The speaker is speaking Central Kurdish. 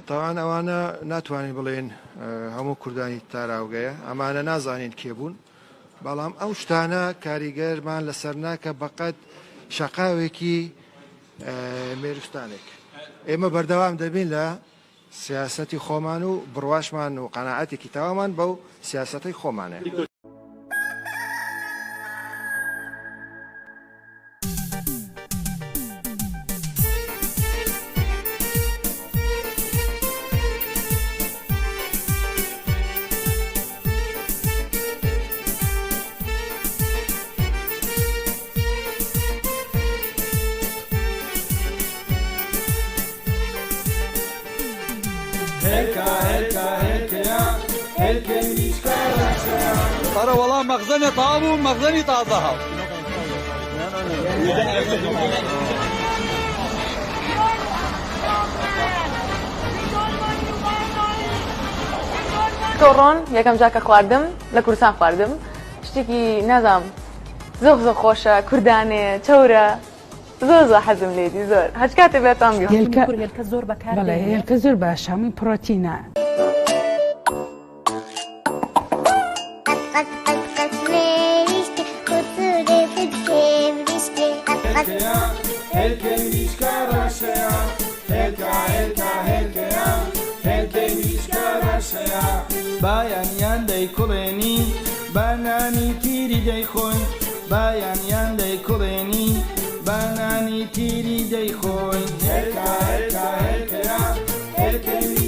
تاوان ئەوانە ناتوانین بڵێن هەموو کوردانی تاراوگەیە ئەمانە نازانین کێبوون بەڵام ئەو شتانە کاریگەرمان لەسەر ناکە بەقەت شەقاوێکی مێروستانێک ئێمە بەردەوام دەبین لە سیاسەتی خۆمان و بڕواشمان و قەناعەتێکی تاوامان بەو سیاسەتەی خۆمانە. ترى والله مخزني طاب ومخزني طازها تۆڕۆن یەکەم جاکە خواردم لە کوردستان خواردم شتێکی نازام زۆر خۆشە کوردانێ چەورە زۆر حەزم لێدی زۆر هەچ کاتێ بێتام هێلکە زۆر بەکار هێلکە زۆر باشە هەمووی پرۆتینە. بایانیان دەیکوڵێنی بانانی تیری دەیخۆین بایانیان دەیکوڵێنی بانانی تیری دەیخۆین هێلکە هێلکە هێلکەیە هێلکەی